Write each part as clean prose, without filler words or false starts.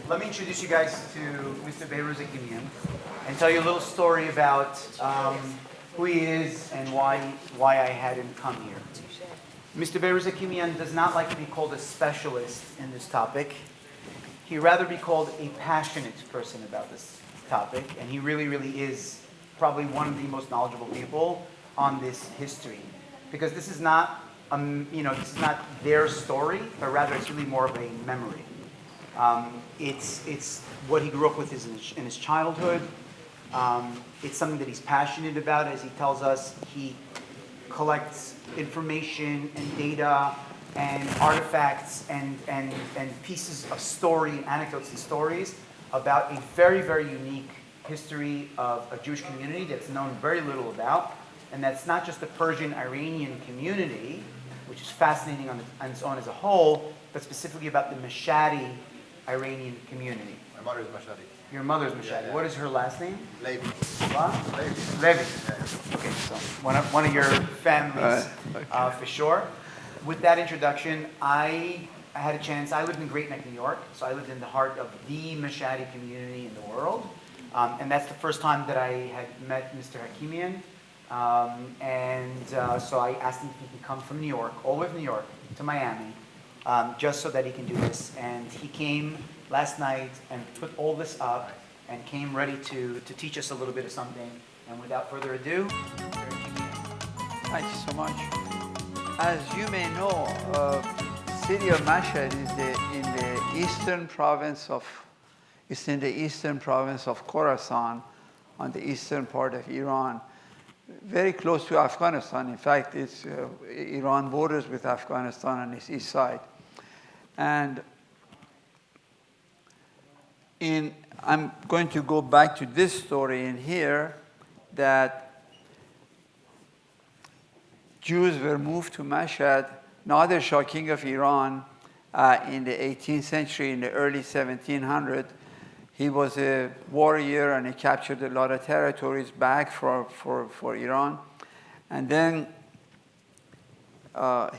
Let me introduce you guys to Mr. Behrooz Hakimian and tell you a little story about who he is and why I had him come here. Mr. Behrooz Hakimian does not like to be called a specialist in this topic. He'd rather be called a passionate person about this topic, and he really, really is probably one of the most knowledgeable people on this history, because this is not, this is not their story, but rather it's really more of a memory. It's what he grew up with in his childhood. It's something that he's passionate about. As he tells us, he collects information and data and artifacts and pieces of story and anecdotes and stories about a very, very unique history of a Jewish community that's known very little about. And that's not just the Persian-Iranian community, which is fascinating on its own as a whole, but specifically about the Mashadi Iranian community. My mother's Mashadi. Your mother's Mashadi. Yeah, yeah. What is her last name? Levi. What? Levi. Levi. Yeah. Okay, so one of your families, for sure. With that introduction, I had a chance. I lived in Great Neck, New York, so I lived in the heart of the Mashadi community in the world, and that's the first time that I had met Mr. Hakimian. So I asked him if he could come from New York, all the way from New York to Miami, just so that he can do this. And he came last night and put all this up and came ready to teach us a little bit of something. And without further ado, thank you so much. As you may know, city of Mashhad is in the eastern province of Khorasan, on the eastern part of Iran, very close to Afghanistan. In fact, Iran borders with Afghanistan on its east side. And I'm going to go back to this story in here, that Jews were moved to Mashhad. Nadir Shah, king of Iran, in the 18th century, in the early 1700s, he was a warrior and he captured a lot of territories back for Iran. And then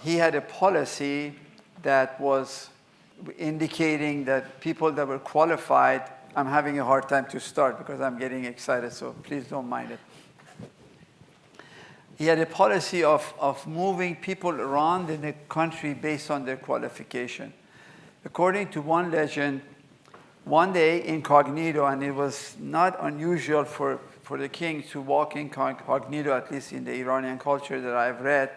he had a policy that was indicating that people that were qualified, I'm having a hard time to start because I'm getting excited, so please don't mind it. He had a policy of moving people around in the country based on their qualification. According to one legend, one day incognito, and it was not unusual for the king to walk incognito, at least in the Iranian culture that I've read,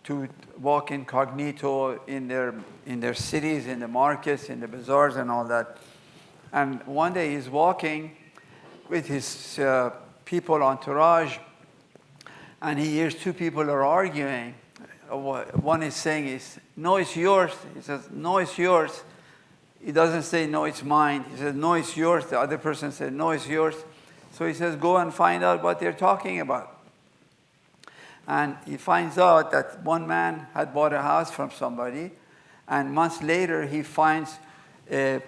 to walk incognito in their cities, in the markets, in the bazaars and all that. And one day he's walking with his people entourage, and he hears two people are arguing. One is saying, no, it's yours. He says, no, it's yours. He doesn't say, no, it's mine. He says, no, it's yours. The other person said, no, it's yours. So he says, go and find out what they're talking about. And he finds out that one man had bought a house from somebody, and months later he finds a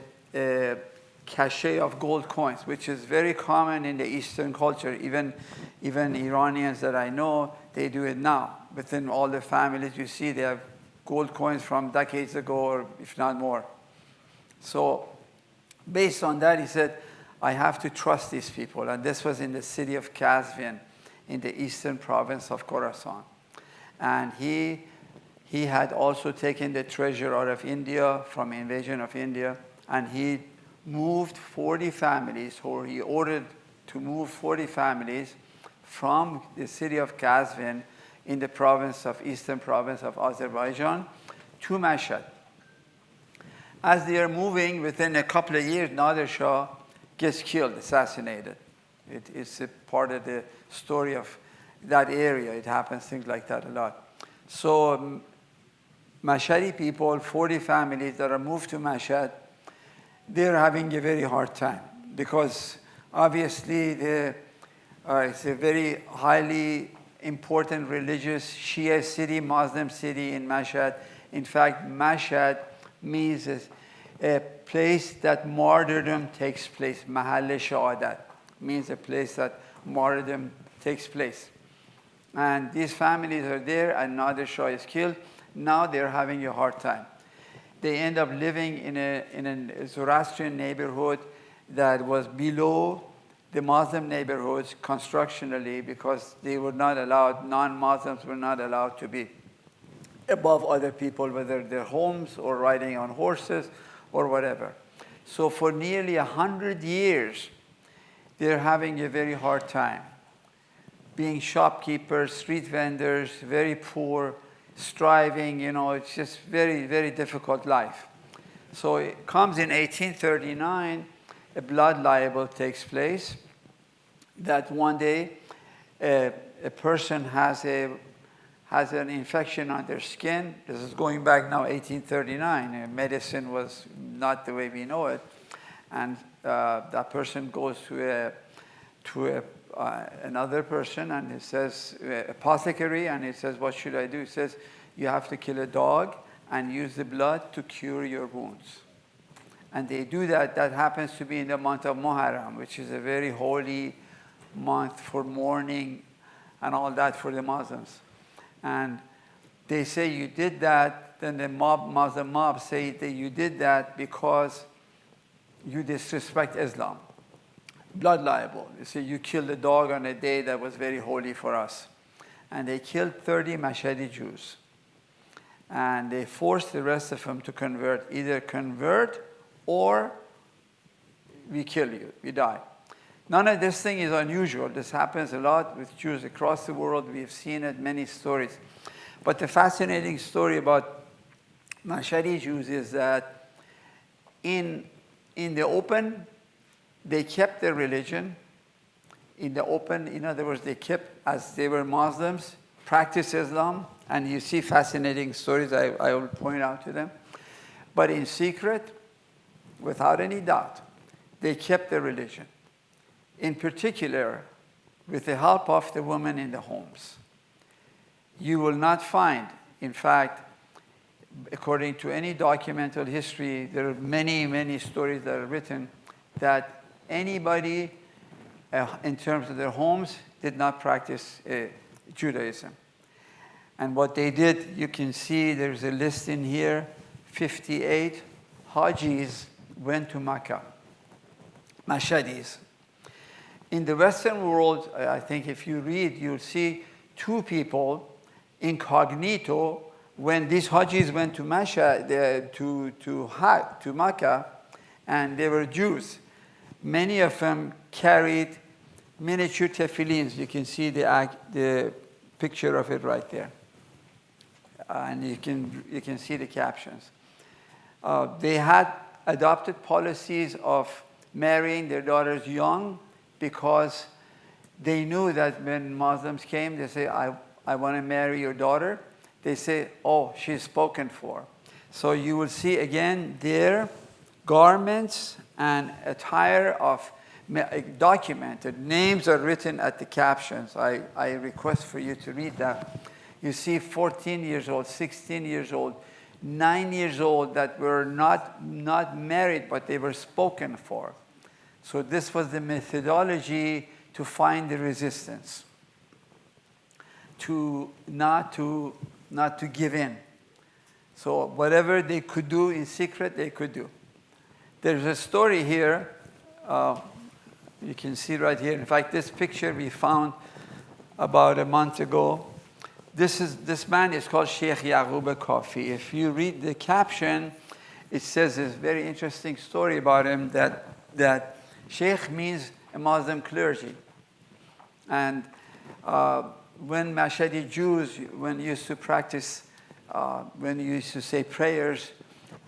cache of gold coins, which is very common in the Eastern culture. Even Iranians that I know, they do it now. Within all the families you see, they have gold coins from decades ago, or if not more. So based on that, he said, I have to trust these people. And this was in the city of Kazvin, in the eastern province of Khorasan. And he had also taken the treasure out of India from invasion of India, and he moved 40 families, or he ordered to move 40 families from the city of Kazvin in the eastern province of Azerbaijan to Mashhad. As they are moving, within a couple of years, Nadir Shah gets killed, assassinated. It's a part of the story of that area. It happens, things like that a lot. So Mashhadi people, 40 families that are moved to Mashhad, they're having a very hard time because obviously it's a very highly important religious Shia city, Muslim city in Mashhad. In fact, Mashhad means a place that martyrdom takes place, Mahal Shahadat. means a place that martyrdom takes place. And these families are there, and Nader Shah is killed. Now they're having a hard time. They end up living in a Zoroastrian neighborhood that was below the Muslim neighborhoods constructionally, because they were not allowed, non-Muslims were not allowed to be above other people, whether their homes or riding on horses or whatever. So for nearly 100 years, they're having a very hard time. Being shopkeepers, street vendors, very poor, striving, it's just very, very difficult life. So it comes in 1839, a blood libel takes place, that one day a person has an infection on their skin. This is going back now 1839. Medicine was not the way we know it. And that person goes to another person, and he says, apothecary, and he says, what should I do? He says, you have to kill a dog and use the blood to cure your wounds. And they do that. That happens to be in the month of Muharram, which is a very holy month for mourning and all that for the Muslims. And they say you did that, then the Muslim mob say that you did that because you disrespect Islam. Blood libel. They say you killed a dog on a day that was very holy for us. And they killed 30 Mashadi Jews. And they forced the rest of them to convert. Either convert or we kill you, we die. None of this thing is unusual. This happens a lot with Jews across the world. We've seen it, many stories. But the fascinating story about Mashadi Jews is that in the open, they kept their religion. In the open, in other words, they kept, as they were Muslims, practiced Islam. And you see fascinating stories I will point out to them. But in secret, without any doubt, they kept their religion. In particular, with the help of the women in the homes. You will not find, in fact, according to any documented history, there are many, many stories that are written that anybody in terms of their homes did not practice Judaism. And what they did, you can see there's a list in here, 58 Hajis went to Mecca, Mashadis. In the Western world, I think if you read, you'll see two people incognito when these Hajis went to Mecca, and they were Jews. Many of them carried miniature tefillins. You can see the picture of it right there. And you can see the captions. They had adopted policies of marrying their daughters young because they knew that when Muslims came, they say, I want to marry your daughter. They say, oh, she's spoken for. So you will see again their garments and attire of documented. Names are written at the captions. I request for you to read that. You see 14 years old, 16 years old, 9 years old that were not married, but they were spoken for. So this was the methodology to find the resistance, to not to give in. So whatever they could do in secret, they could do. There's a story here. You can see right here. In fact, this picture we found about a month ago. This man is called Sheikh Yaqub Kafi. If you read the caption, it says this very interesting story about him that Sheikh means a Muslim clergy. And when Mashadi Jews, when used to practice, when you used to say prayers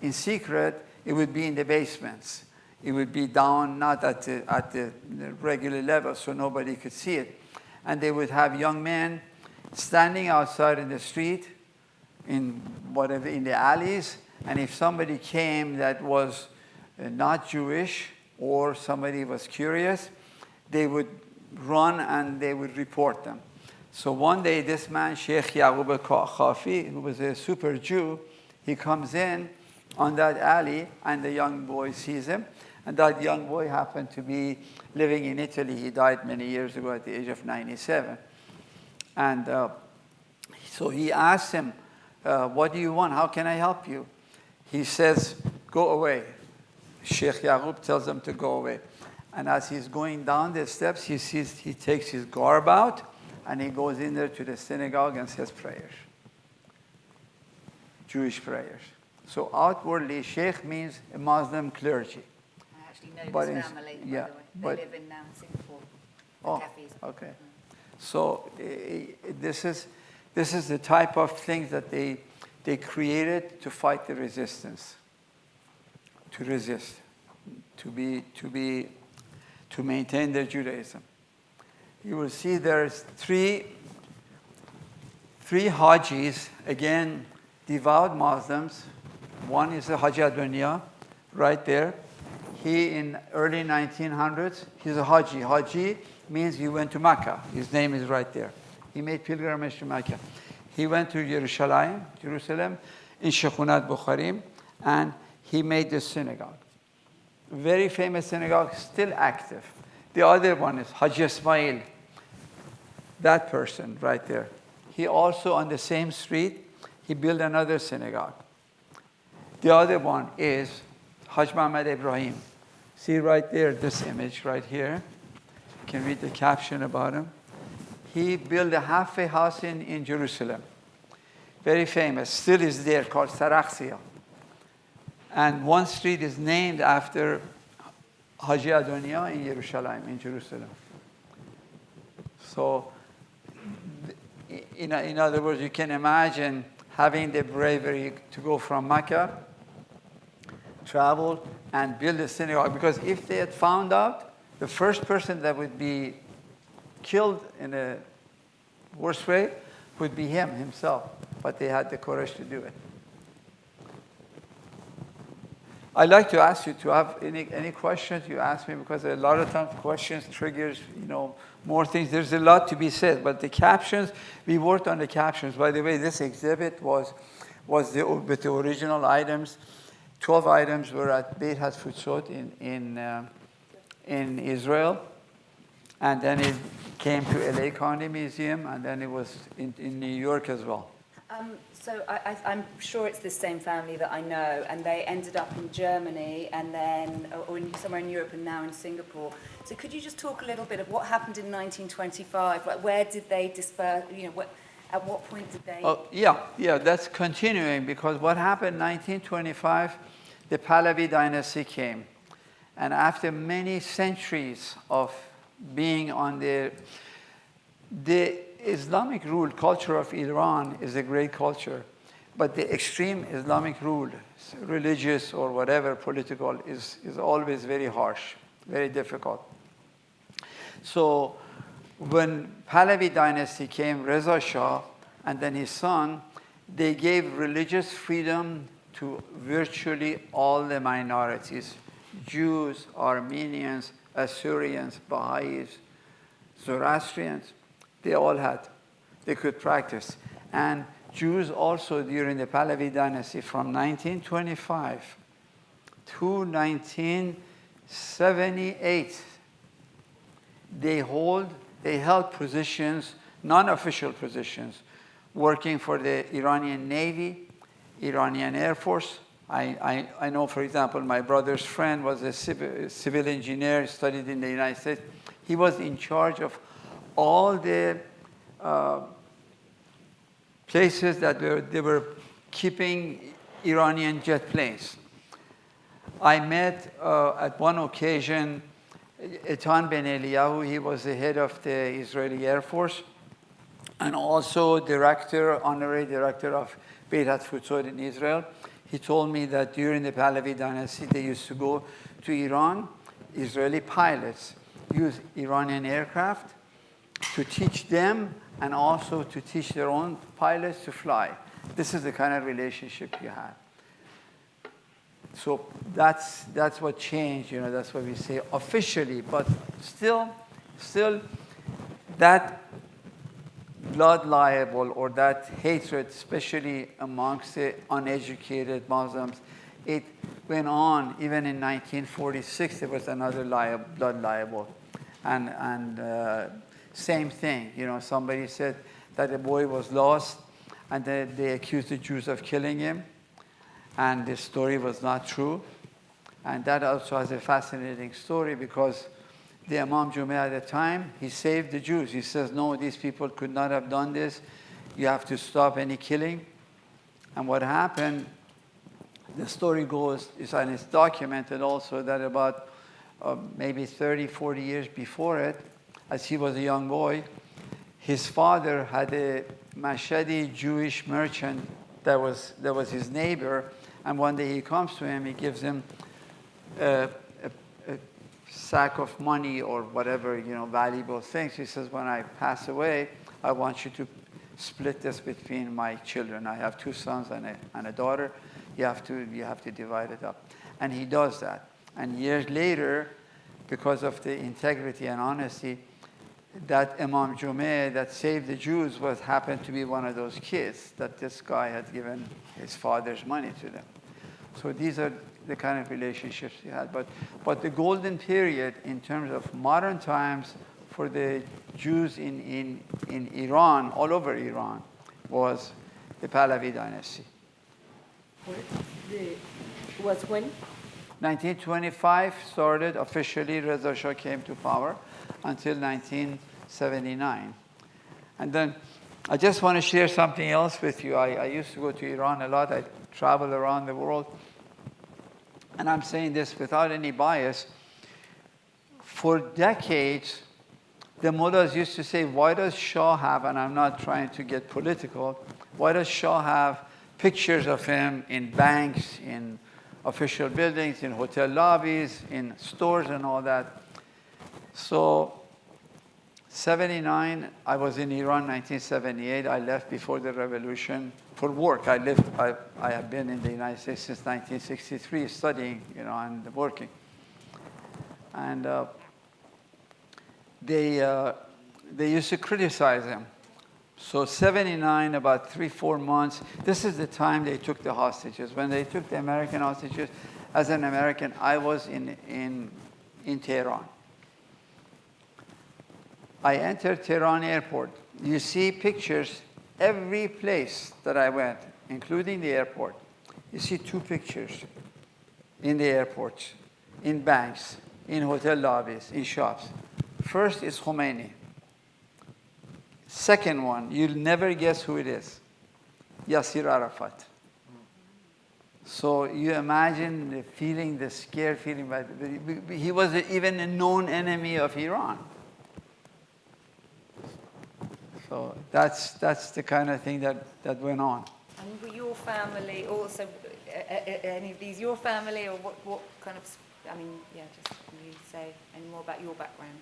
in secret, it would be in the basements. It would be down, not at the regular level, so nobody could see it. And they would have young men standing outside in the street, in the alleys, and if somebody came that was not Jewish or somebody was curious, they would run and they would report them. So one day, this man, Sheikh Yaqub Khafi, who was a super Jew, he comes in on that alley, and the young boy sees him, And that young boy happened to be living in Italy. He died many years ago at the age of 97. And so he asked him, what do you want? How can I help you? He says, go away. Sheikh Yaqub tells him to go away. And as he's going down the steps, he takes his garb out, and he goes in there to the synagogue and says prayers. Jewish prayers. So outwardly, Sheikh means a Muslim clergy. I actually know this family, by the way. They live in Singapore. Oh, cafes. okay. So this is the type of things that they created to fight the resistance, to resist, to maintain their Judaism. You will see there's three Hajis, again, devout Muslims. One is the Haji Adunia, right there. He, in early 1900s, he's a Haji. Haji means he went to Mecca. His name is right there. He made pilgrimage to Mecca. He went to Jerusalem, in Shekhunat Bukharim, and he made the synagogue. Very famous synagogue, still active. The other one is Haji Ismail, that person right there. He also, on the same street, he built another synagogue. The other one is Haj Muhammad Ibrahim. See right there, this image right here. You can read the caption about him. He built a halfway house in Jerusalem. Very famous, still is there, called Sarakhsia. And one street is named after Haji Adunia in Jerusalem. So, in other words, you can imagine having the bravery to go from Mecca, travel, and build a synagogue. Because if they had found out, the first person that would be killed in a worse way would be himself. But they had the courage to do it. I'd like to ask you to have any questions you ask me, because a lot of times questions triggers, more things. There's a lot to be said, but the captions, we worked on the captions. By the way, this exhibit was with the original items. 12 items were at Beit HaTfutzot in Israel, and then it came to LA County Museum, and then it was in New York as well. So I'm sure it's the same family that I know, and they ended up in Germany, and then or somewhere in Europe, and now in Singapore. So could you just talk a little bit of what happened in 1925? Like, where did they disperse? At what point did they? Oh, yeah, that's continuing, because what happened in 1925, the Pahlavi dynasty came, and after many centuries of being on the Islamic rule culture of Iran is a great culture, but the extreme Islamic rule, religious or whatever, political, is always very harsh, very difficult. So when Pahlavi dynasty came, Reza Shah and then his son, they gave religious freedom to virtually all the minorities: Jews, Armenians, Assyrians, Baha'is, Zoroastrians. They all they could practice. And Jews also, during the Pahlavi dynasty, from 1925 to 1978, they held positions, non-official positions, working for the Iranian Navy, Iranian Air Force. I know, for example, my brother's friend was a civil engineer, studied in the United States. He was in charge of all the places that they were keeping Iranian jet planes. I met at one occasion Etan Ben Eliyahu. He was the head of the Israeli Air Force, and also honorary director of Beit HaTfutzot in Israel. He told me that during the Pahlavi dynasty, they used to go to Iran. Israeli pilots use Iranian aircraft to teach them and also to teach their own pilots to fly. This is the kind of relationship you had. So that's what changed, that's what we say officially, but still that blood libel or that hatred, especially amongst the uneducated Muslims, it went on. Even in 1946, there was another blood libel. And same thing, somebody said that the boy was lost, and they accused the Jews of killing him, and the story was not true. And that also has a fascinating story, because the Imam Jummeh at the time, he saved the Jews. He says, no, these people could not have done this. You have to stop any killing. And what happened, the story goes, and it's documented also, that about maybe 30, 40 years before it, as he was a young boy, his father had a Mashadi Jewish merchant that was his neighbor, and one day he comes to him, he gives him a sack of money or whatever, valuable things. He says, when I pass away, I want you to split this between my children. I have 2 sons and a daughter. You have to divide it up. And he does that. And years later, because of the integrity and honesty, that Imam Jummeh that saved the Jews happened to be one of those kids that this guy had given his father's money to them. So these are the kind of relationships he had. But the golden period in terms of modern times for the Jews in Iran, all over Iran, was the Pahlavi dynasty. Was when? 1925 started officially. Reza Shah came to power until 1979. And then I just want to share something else with you. I used to go to Iran a lot. I travel around the world. And I'm saying this without any bias. For decades, the mullahs used to say, why does Shah have, and I'm not trying to get political, why does Shah have pictures of him in banks, in official buildings, in hotel lobbies, in stores and all that? So 79, I was in Iran 1978. I left before the revolution for work. I have been in the United States since 1963 studying, and working. And they used to criticize him. So 79, about 3-4 months, this is the time they took the hostages. When they took the American hostages, as an American, I was in Tehran. I entered Tehran airport. You see pictures every place that I went, including the airport. You see 2 pictures in the airports, in banks, in hotel lobbies, in shops. First is Khomeini. Second one, you'll never guess who it is. Yasser Arafat. So you imagine the feeling, the scared feeling. He was even a known enemy of Iran. So that's the kind of thing that went on. And were your family also, any of these your family, or what kind of, just can you say any more about your background?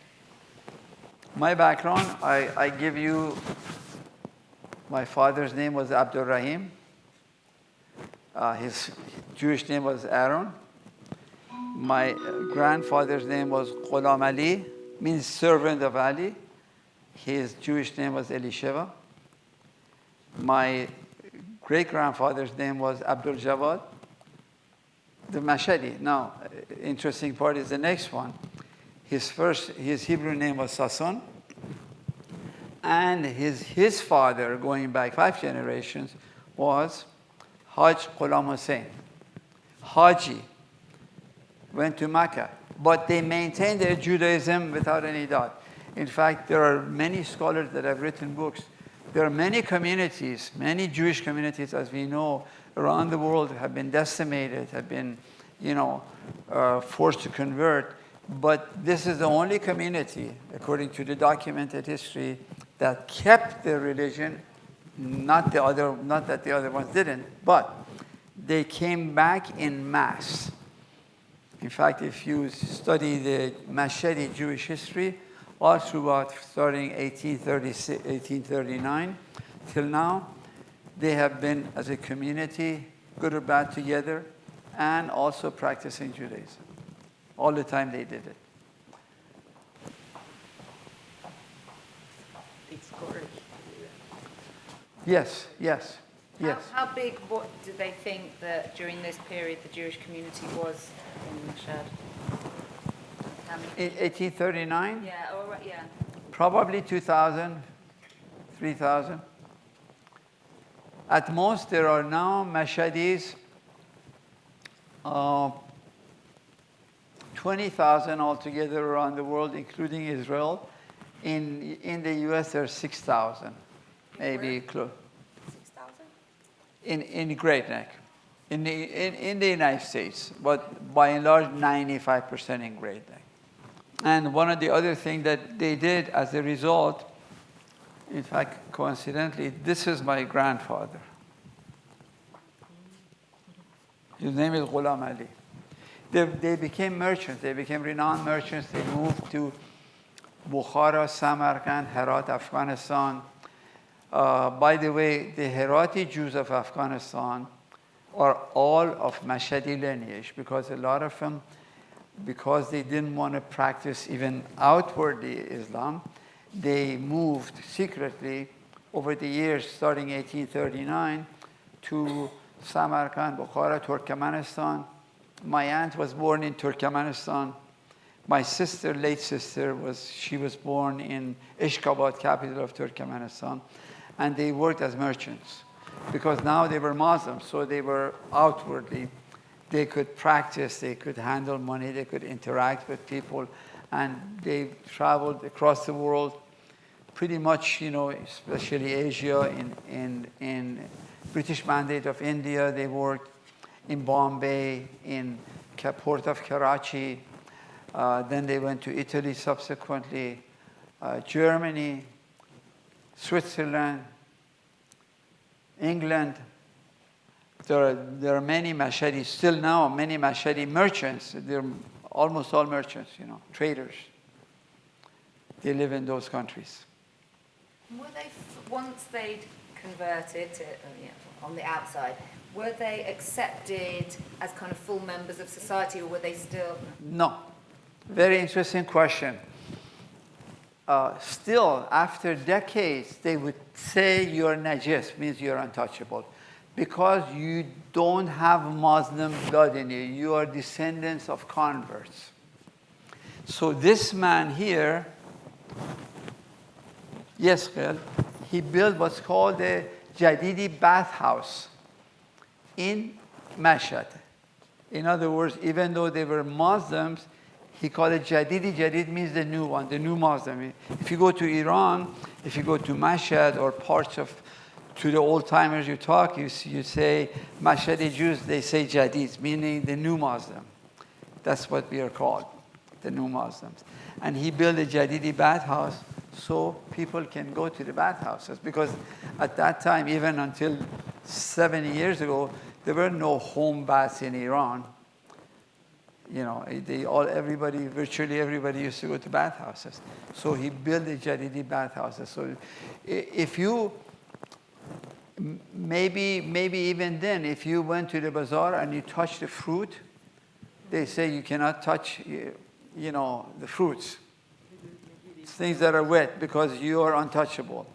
My background, I give you, my father's name was Abdul-Rahim. His Jewish name was Aaron. My grandfather's name was Ghulam Ali, means servant of Ali. His Jewish name was Elisheva. My great-grandfather's name was Abdul Jawad. The Mashadi. Now, interesting part is the next one. His Hebrew name was Sason. And his father, going back 5 generations, was Haj Ghulam Hussein. Haji went to Mecca. But they maintained their Judaism without any doubt. In fact, there are many scholars that have written books. There are many communities, many Jewish communities, as we know, around the world have been decimated, have been, forced to convert. But this is the only community, according to the documented history, that kept their religion. Not that the other ones didn't, but they came back in mass. In fact, if you study the Mashadi Jewish history, all throughout, starting 1839 till now, they have been, as a community, good or bad together, and also practicing Judaism. All the time they did it. It's courage. Yes. Yes. How big, what do they think that during this period the Jewish community was in Mashhad? How many? In 1839, Yeah, all right, yeah. probably 2,000, 3,000. At most, there are now Mashhadis, 20,000 altogether around the world, including Israel. In the US, there are 6,000, maybe close. 6,000? In Great Neck, in the United States, but by and large, 95% in Great Neck. And one of the other things that they did as a result, in fact, coincidentally, this is my grandfather. His name is Ghulam Ali. They became merchants. They became renowned merchants. They moved to Bukhara, Samarkand, Herat, Afghanistan. By the way, the Herati Jews of Afghanistan are all of Mashhadi lineage, because a lot of them, because they didn't want to practice even outwardly Islam, they moved secretly over the years, starting 1839, to Samarkand, Bukhara, Turkmenistan. My aunt was born in Turkmenistan. My sister, late sister, she was born in Ashgabat, capital of Turkmenistan. And they worked as merchants, because now they were Muslims, so they were outwardly, they could practice, they could handle money, they could interact with people, and they traveled across the world, pretty much, especially Asia, in British Mandate of India, they worked in Bombay, in port of Karachi, then they went to Italy subsequently, Germany, Switzerland, England. There are many Mashhadi, still now, many Mashhadi merchants. They're almost all merchants, traders. They live in those countries. Were they, once they'd converted to, on the outside, were they accepted as kind of full members of society, or were they still? No. Very interesting question. Still, after decades, they would say you're najis, means you're untouchable, because you don't have Muslim blood in you. You are descendants of converts. So this man here, yes, he built what's called the Jadidi bathhouse in Mashhad. In other words, even though they were Muslims, he called it Jadidi. Jadid means the new one, the new Muslim. If you go to Iran, if you go to Mashhad or parts of, to the old timers you talk, you say Mashhadi Jews, they say Jadid, meaning the new Muslim. That's what we are called, the new Muslims. And he built a Jadidi bathhouse so people can go to the bathhouses, because at that time, even until 70 years ago, there were no home baths in Iran. Virtually everybody used to go to bathhouses. So he built the Jadidi bathhouses. So if you, maybe even then, if you went to the bazaar and you touched the fruit, they say you cannot touch, the fruits, things that are wet, because you are untouchable.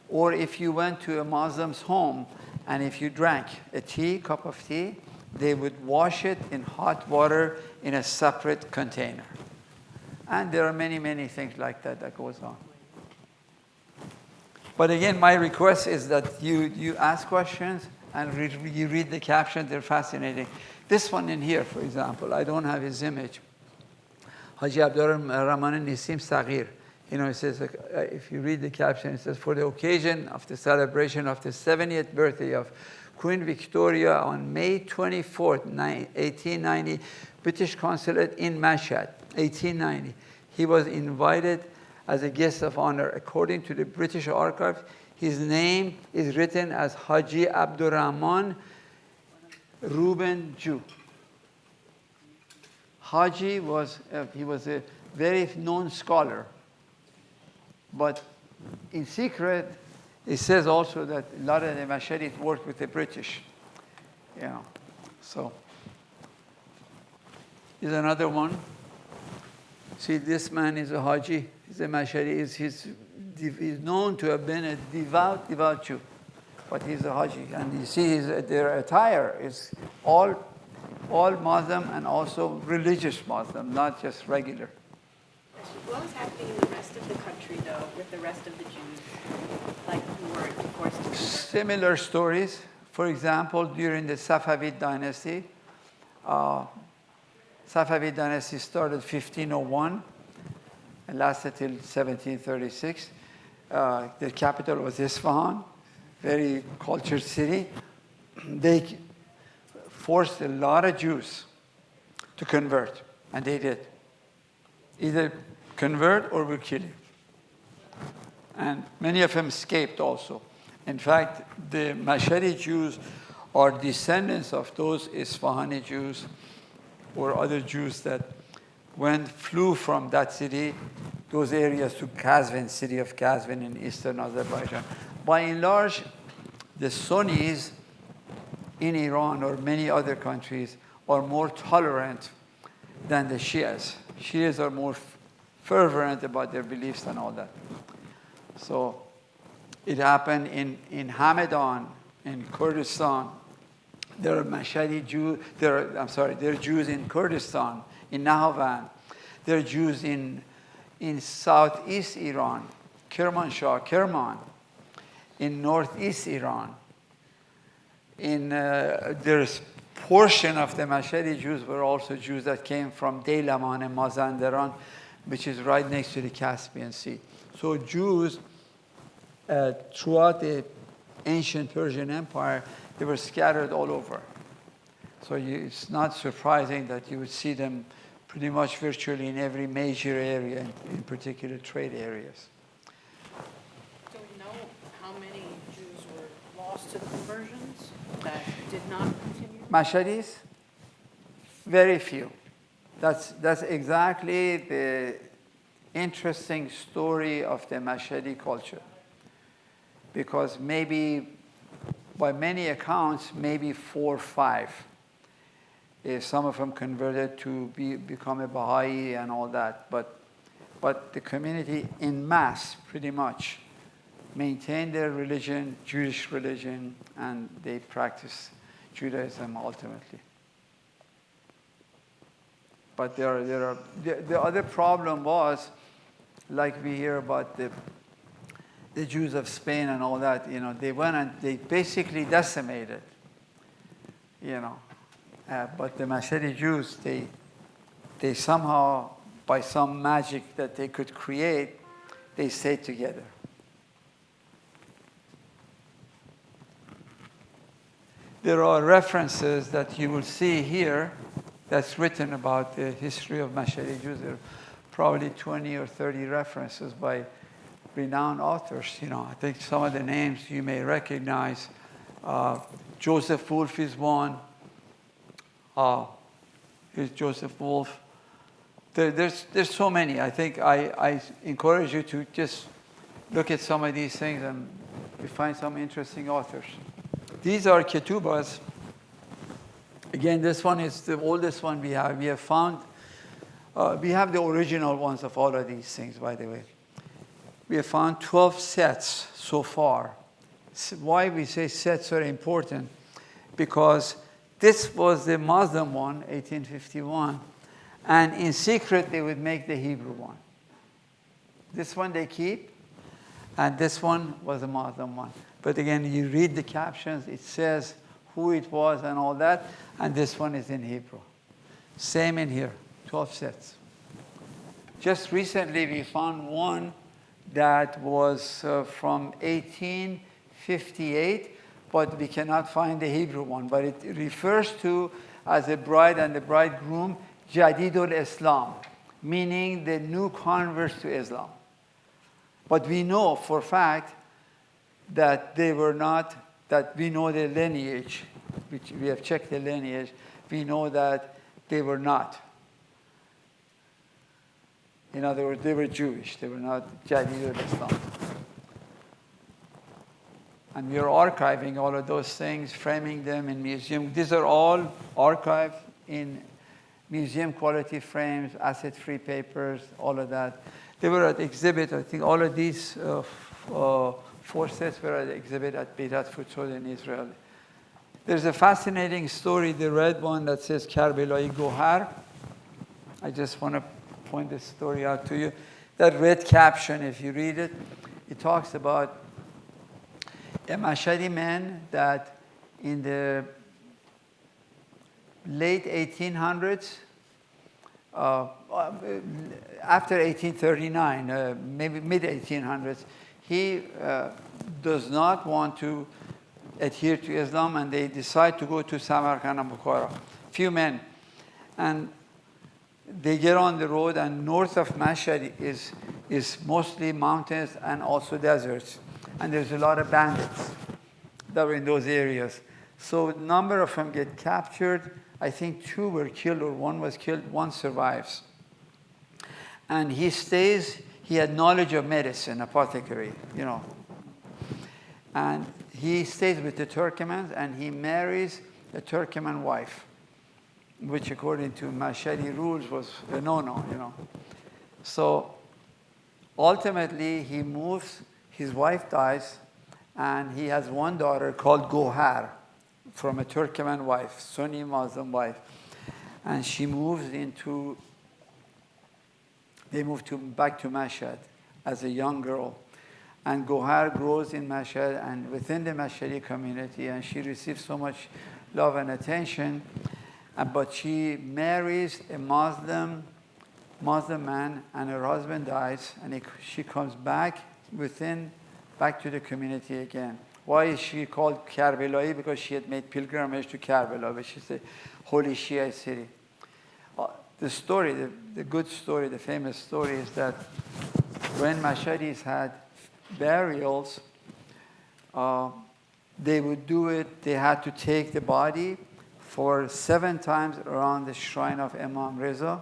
Or if you went to a Muslim's home and if you drank a cup of tea, they would wash it in hot water in a separate container. And there are many, many things like that goes on. But again, my request is that you ask questions and you read the captions. They're fascinating. This one in here, for example, I don't have his image. Haji Abdul-Rahman Nisim Saghir. It says, if you read the caption, it says, for the occasion of the celebration of the 70th birthday of Queen Victoria on May 24th, 1890, British Consulate in Mashhad, 1890. He was invited as a guest of honor. According to the British Archives, his name is written as Haji Abdurrahman Reuben Jew. Haji was a very known scholar. But in secret, it says also that a lot of the Mashhadis worked with the British. So here's another one. See, this man is a Haji. He's a Mashhadi. He's known to have been a devout Jew. but he's a Haji. And you see their attire is all Muslim and also religious Muslim, not just regular. What was happening in the rest of the country, though, with the rest of the Jews, like who weren't forced to convert? Similar stories. For example, during the Safavid dynasty, Safavid dynasty started 1501 and lasted till 1736. The capital was Isfahan, very cultured city. They forced a lot of Jews to convert, and they did. Either convert or we'll kill you. And many of them escaped also. In fact, the Mashadi Jews are descendants of those Isfahani Jews or other Jews that flew from that city, those areas to Kazvin, city of Kazvin in eastern Azerbaijan. By and large, the Sunnis in Iran or many other countries are more tolerant than the Shias. Shias are more fervent about their beliefs and all that. So it happened in Hamadan, in Kurdistan. There are Mashadi Jews, there are Jews in Kurdistan, in Nahavan. There are Jews in southeast Iran, Kermanshah, Kerman, in northeast Iran. There's portion of the Mashadi Jews were also Jews that came from Deilaman and Mazandaran, which is right next to the Caspian Sea. So Jews throughout the ancient Persian Empire, they were scattered all over. So it's not surprising that you would see them pretty much virtually in every major area, in particular trade areas. Do we know how many Jews were lost to the conversions that did not continue? Mashadis? Very few. That's exactly the interesting story of the Mashadi culture. Because maybe, by many accounts, maybe 4 or 5. Some of them converted to become a Baha'i and all that. But the community in mass, pretty much, maintained their religion, Jewish religion, and they practiced Judaism ultimately. But the other problem was, like we hear about the Jews of Spain and all that, they went and they basically decimated, but the Mashadi Jews, they somehow, by some magic that they could create, they stayed together. There are references that you will see here that's written about the history of Mashadi Jews. There are probably 20 or 30 references by renowned authors. I think some of the names you may recognize. Joseph Wolf is one. Here's Joseph Wolf. There's so many. I think I encourage you to just look at some of these things and you find some interesting authors. These are ketubas. Again, this one is the oldest one we have. We have found, we have the original ones of all of these things, by the way. We have found 12 sets so far. Why we say sets are important? Because this was the Muslim one, 1851, and in secret they would make the Hebrew one. This one they keep, and this one was the Muslim one. But again, you read the captions, it says who it was and all that, and this one is in Hebrew. Same in here, 12 sets. Just recently we found one that was from 1858, but we cannot find the Hebrew one. But it refers to, as a bride and the bridegroom, Jadidul Islam, meaning the new converts to Islam. But we know for a fact that they were not, that we know the lineage, which we have checked the lineage, we know that they were not. In other words, they were Jewish. They were not Jadidul Islam. And we are archiving all of those things, framing them in museum. These are all archived in museum quality frames, asset-free papers, all of that. They were at exhibit. I think all of these 4 sets were at the exhibit at Beirat Futsal in Israel. There's a fascinating story, the red one that says Karbelai Gohar. I just want to point this story out to you. That red caption, if you read it, it talks about a Mashadi man that in the late 1800s, after 1839, maybe mid-1800s, he does not want to adhere to Islam, and they decide to go to Samarkand and Bukhara. Few men. And they get on the road, and north of Mashhad is mostly mountains and also deserts. And there's a lot of bandits that were in those areas. So a number of them get captured. I think 2 were killed, or 1 was killed, 1 survives. And he stays, he had knowledge of medicine, apothecary, you know. And he stays with the Turkmens, and he marries a Turkmen wife, which according to Mashadi rules was a no-no, you know. So ultimately he moves, his wife dies, and he has 1 daughter called Gohar from a Turkmen wife, Sunni Muslim wife. And she moves into, they move back to Mashhad as a young girl. And Gohar grows in Mashhad and within the Mashhadi community, and she receives so much love and attention. But she marries a Muslim man, and her husband dies, and she comes back to the community again. Why is she called Karbelai? Because she had made pilgrimage to Karbala, which is the holy Shia city. The story, the good story, the famous story is that when Mashadis had burials, they would do it, they had to take the body for 7 times around the shrine of Imam Reza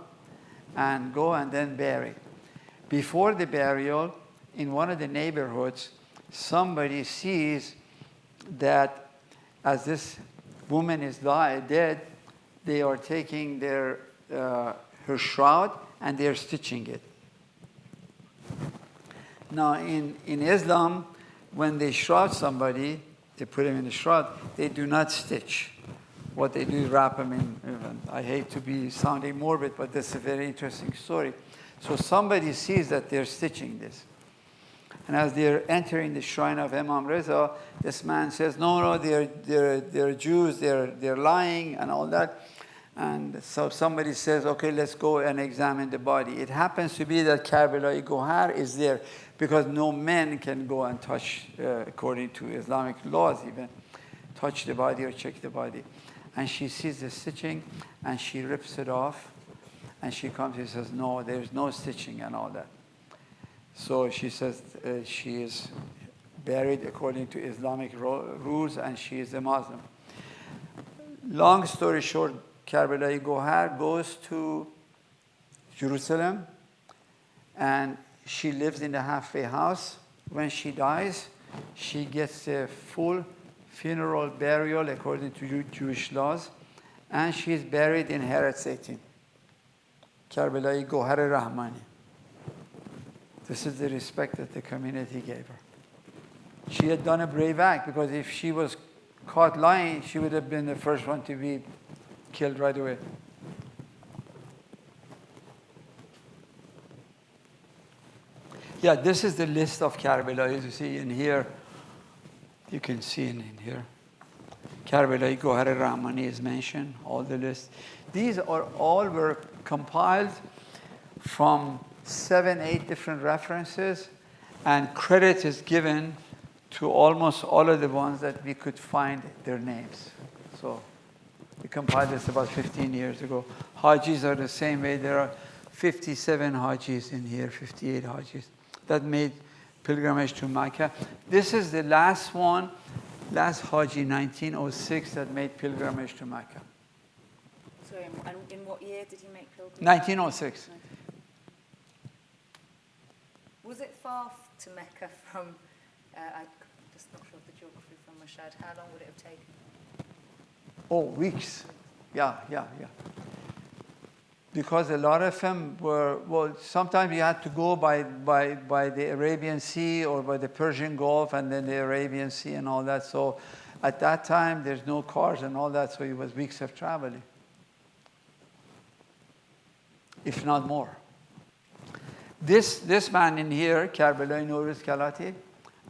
and go and then bury. Before the burial, in one of the neighborhoods, somebody sees that as this woman is dead, they are taking her shroud and they're stitching it. Now, in Islam, when they shroud somebody, they put him in the shroud, they do not stitch. What they do is wrap him in. I hate to be sounding morbid, but that's a very interesting story. So somebody sees that they're stitching this. And as they're entering the shrine of Imam Reza, this man says, no, they're Jews, they're lying and all that. And so somebody says, okay, let's go and examine the body. It happens to be that Karbelai Gohar is there because no men can go and touch, according to Islamic laws even, touch the body or check the body. And she sees the stitching and she rips it off. And she comes and says, no, there's no stitching and all that. So she says she is buried according to Islamic rules, and she is a Muslim. Long story short, Karbelai Gohar goes to Jerusalem, and she lives in the halfway house. When she dies, she gets a full funeral burial according to Jewish laws, and she is buried in Heretz 18. Karbelai Gohar Rahmani. This is the respect that the community gave her. She had done a brave act, because if she was caught lying, she would have been the first one to be killed right away. Yeah, this is the list of Karbala. As you see in here, you can see in here. Karbelai Gohar Rahmani is mentioned, all the lists. These are all were compiled from 7, 8 different references, and credit is given to almost all of the ones that we could find their names. So we compiled this about 15 years ago. Hajis are the same way. There are 57 Hajis in here, 58 Hajis that made pilgrimage to Mecca. This is the last one, last Haji, 1906, that made pilgrimage to Mecca. Sorry, and in what year did he make pilgrimage? 1906. Was it far to Mecca from, I'm just not sure of the geography from Mashhad, how long would it have taken? Oh, weeks. Yeah. because a lot of them were, well, sometimes you had to go by the Arabian Sea or by the Persian Gulf and then the Arabian Sea and all that. So at that time, there's no cars and all that, so it was weeks of traveling, if not more. This man in here, Karbelai Nouruz Kalati,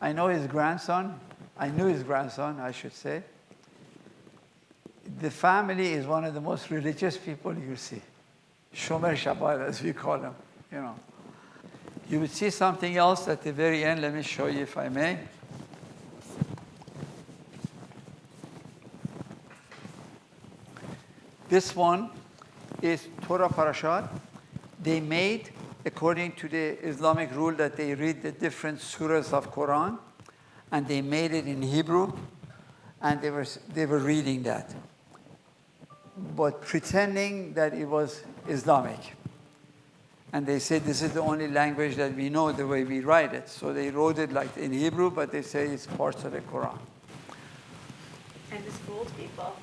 I know his grandson. I knew his grandson, I should say. The family is one of the most religious people you see. Shomer Shabbat, as we call them, you know. You would see something else at the very end. Let me show you, if I may. This one is Torah Parashat. They made, according to the Islamic rule, that they read the different surahs of Quran, and they made it in Hebrew, and they were reading that, but pretending that it was Islamic. And they said, this is the only language that we know, the way we write it. So they wrote it like in Hebrew, but they say it's parts of the Quran. And this fooled people.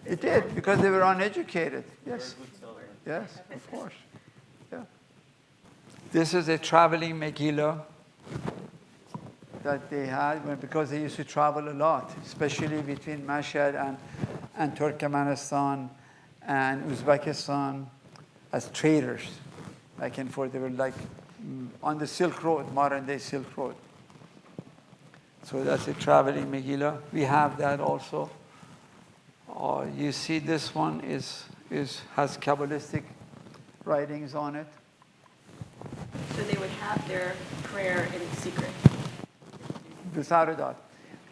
It did, because they were uneducated. Yes. Yes, of course. Yeah. This is a traveling Megillah that they had because they used to travel a lot, especially between Mashhad and Turkmenistan and Uzbekistan as traders. Back and forth, they were like on the Silk Road, modern day Silk Road. So that's a traveling Megillah. We have that also. You see this one has Kabbalistic writings on it. So they would have their prayer in secret. Without a doubt.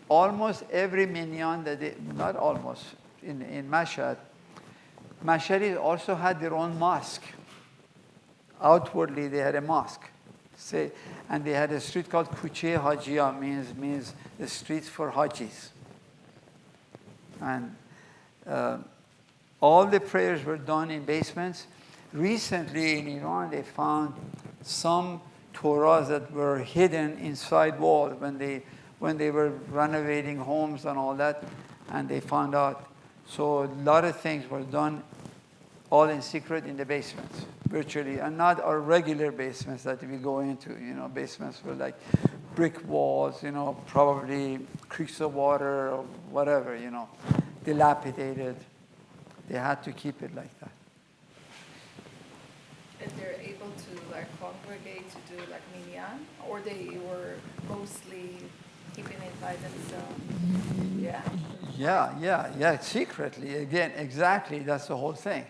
Almost every minyan that they, not almost, in Mashhad, Mashhadis also had their own mosque. Outwardly, they had a mosque. And they had a street called Kuche Hajia, means the streets for Hajis. And all the prayers were done in basements. Recently in Iran, they found some Torahs that were hidden inside walls when they were renovating homes and all that, and they found out. So a lot of things were done all in secret in the basements, virtually, and not our regular basements that we go into. You know, basements were like brick walls, you know, probably creeks of water or whatever, you know, dilapidated. They had to keep it like that. And they're able to like congregate to do like minyan, or they were mostly keeping it by themselves? Yeah, secretly. Again, exactly, that's the whole thing.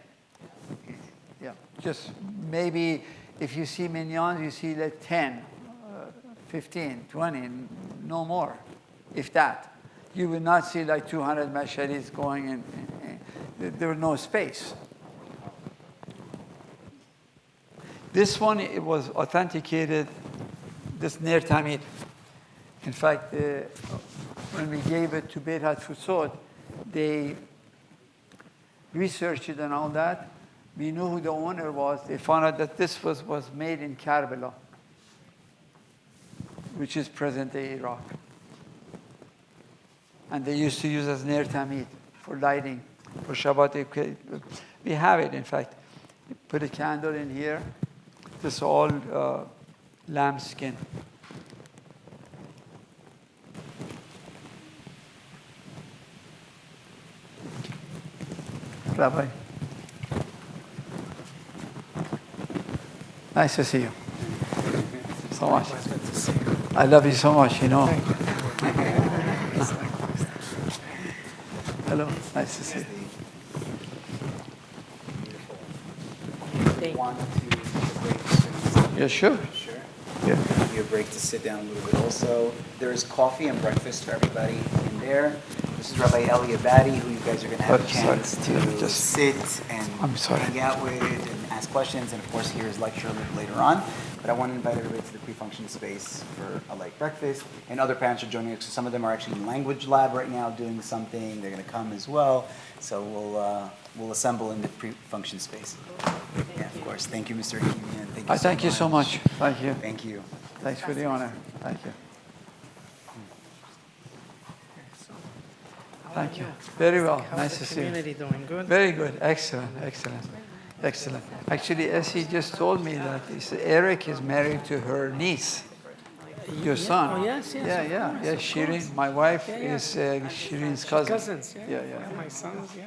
Yeah, just maybe if you see minyans, you see like 10, 15, 20, no more, if that. You will not see like 200 mashadis going in. There was no space. This one, it was authenticated, this Ner Tamid. In fact, when we gave it to Beit HaTfusot, they researched it and all that. We knew who the owner was. They found out that this was made in Karbala, which is present-day Iraq. And they used to use as Ner Tamid for lighting, for Shabbat. We have it, in fact. Put a candle in here. This is all lamb skin. Rabbi. Nice to see you. So much. I love you so much, you know. Hello, nice to see you. Yeah, sure. Sure. Yeah. Give you a break to sit down a little bit also. There is coffee and breakfast for everybody in there. This is Rabbi Eli Abadi, who you guys are going to have a chance to sit and hang out with and ask questions, and of course hear his lecture a little later on. But I want to invite everybody to the pre-function space for a light breakfast. And other parents are joining us. So some of them are actually in language lab right now doing something. They're going to come as well. So we'll assemble in the pre-function space. Yeah, of course. Thank you, Mr. Hakimian. Thank you so much. Thank you. Thank you. Thanks for the honor. Thank you. Thank you. Very well. Nice to see you. Community doing good? Very good. Excellent. Excellent. Excellent. Actually, as he just told me that Eric is married to her niece, your son. Oh, yes, yes, of course, of Shirin, course. my wife Yeah, yeah. is Shirin's cousin. Cousins, yeah. Yeah. My sons, yeah.